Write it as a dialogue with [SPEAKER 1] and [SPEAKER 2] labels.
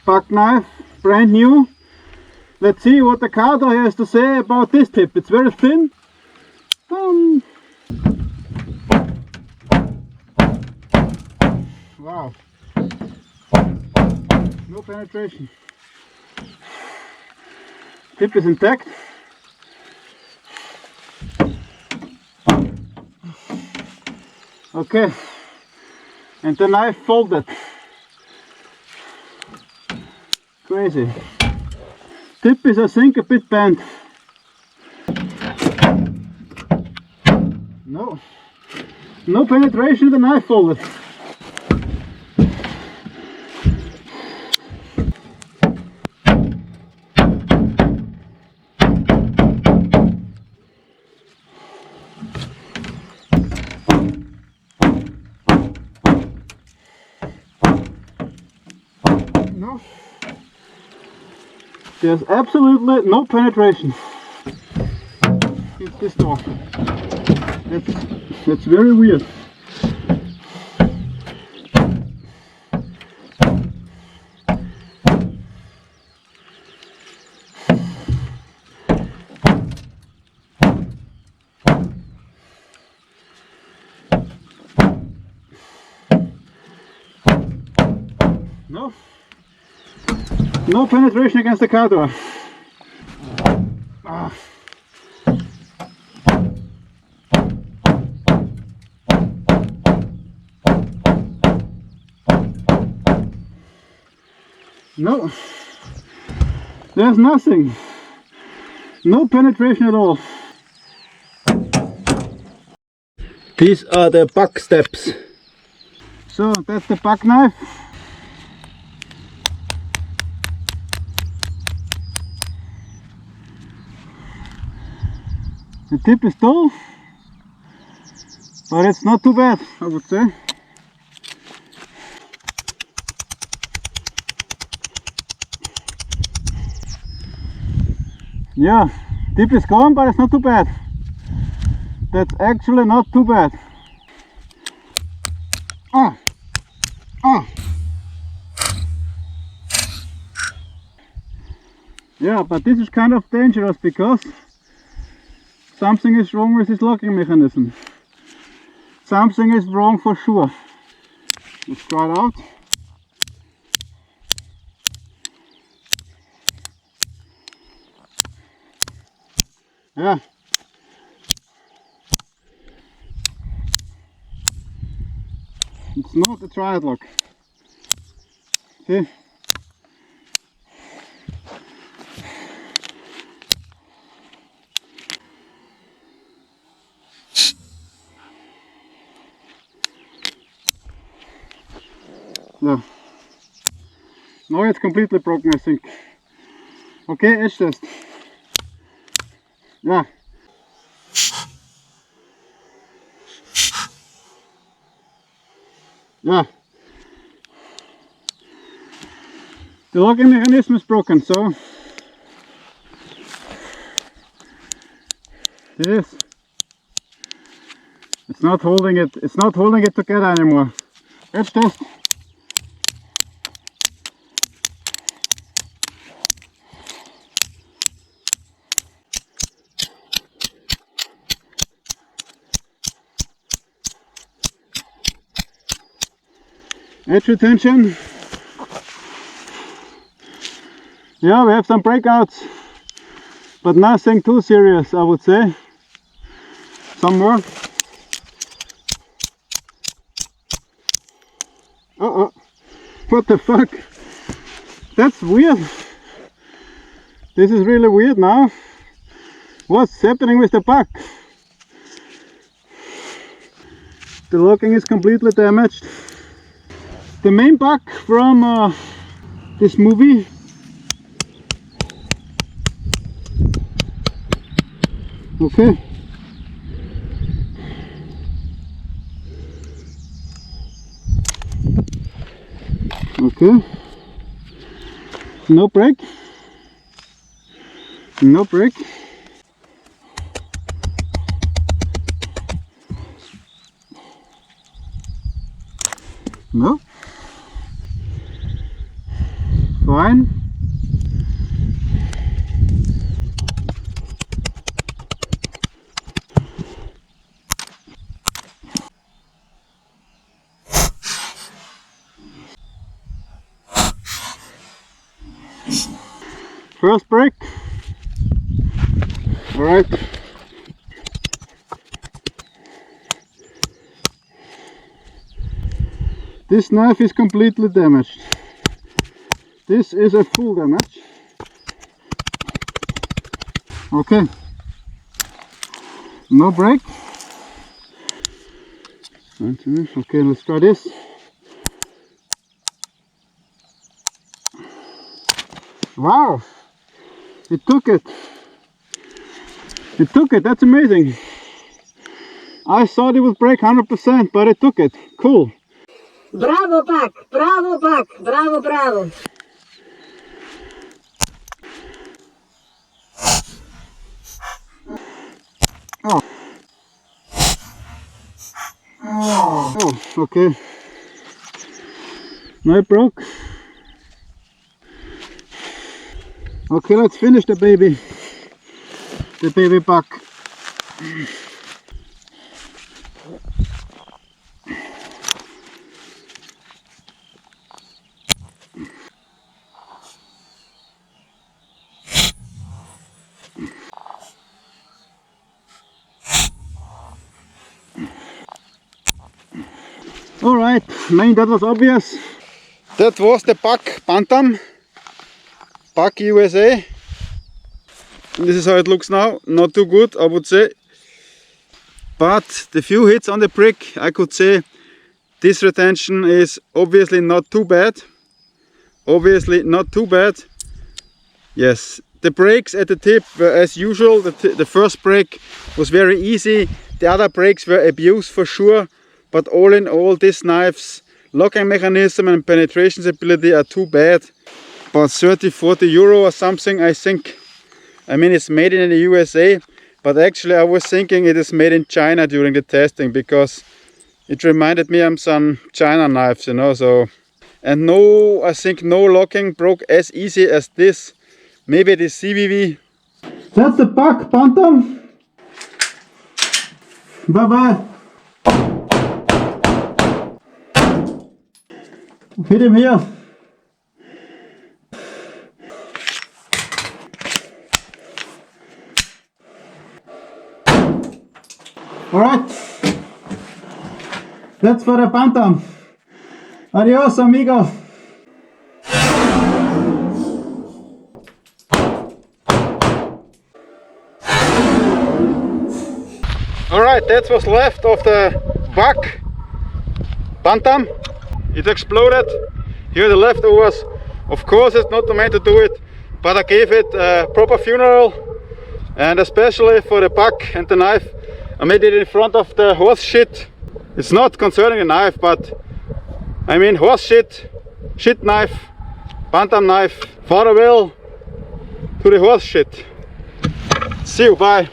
[SPEAKER 1] buck knife, brand new. Let's see what the carter has to say about this tip. It's very thin. Wow. No penetration. Tip is intact. Okay. And the knife folded. Crazy. Tip is, I think, a bit bent. No penetration, the knife folded. No. There's absolutely no penetration in this door. That's very weird. No penetration against the car door. No, there's nothing. No penetration at all. These are the buck steps. So that's the buck knife. The tip is dull, but it's not too bad, I would say. Yeah, tip is gone, but it's not too bad. That's actually not too bad. Yeah, but this is kind of dangerous because something is wrong with this locking mechanism. Something is wrong for sure. Let's try it out. Yeah. It's not a triad lock. See? No. Now it's completely broken, I think. Okay, edge test. Yeah. Yeah. The locking mechanism is broken, so it is. It's not holding it together anymore. Edge test. Edge retention. Yeah, we have some breakouts, but nothing too serious, I would say. Some more. Uh-oh. What the fuck? That's weird. This is really weird now. What's happening with the buck? The locking is completely damaged. The main buck from this movie. Okay. Okay. No break. No break. No. Fine. First break. All right. This knife is completely damaged. This is a full damage. Okay. No break. Okay, let's try this. Wow! It took it. It took it. That's amazing. I thought it would break 100%, but it took it. Cool.
[SPEAKER 2] Bravo, Pak! Bravo, Pak! Bravo, bravo!
[SPEAKER 1] Oh. Oh, okay. No, it broke. Okay, let's finish the baby buck. Alright, that was obvious. That was the buck Bantam, buck USA. This is how it looks now. Not too good, I would say. But the few hits on the brick, I could say this retention is obviously not too bad. Obviously not too bad. Yes, the breaks at the tip were as usual. The first break was very easy. The other breaks were abused for sure. But all in all, this knife's locking mechanism and penetration ability are too bad. About 30-40 euro or something, I think. I mean, it's made in the USA, but actually I was thinking it is made in China during the testing, because it reminded me of some China knives, you know. So, and no, I think no locking broke as easy as this. Maybe the CVV. That's the buck Bantam. Bye bye. Hit him here. Alright, that's for the Bantam. Adios, amigo. Alright, that's what's left of the buck Bantam. It exploded. Here are the leftovers. Of course, it's not meant to do it, but I gave it a proper funeral, and especially for the buck and the knife, I made it in front of the horse shit. It's not concerning the knife, but I mean horse shit, shit knife, Bantam knife, farewell to the horse shit. See you, bye.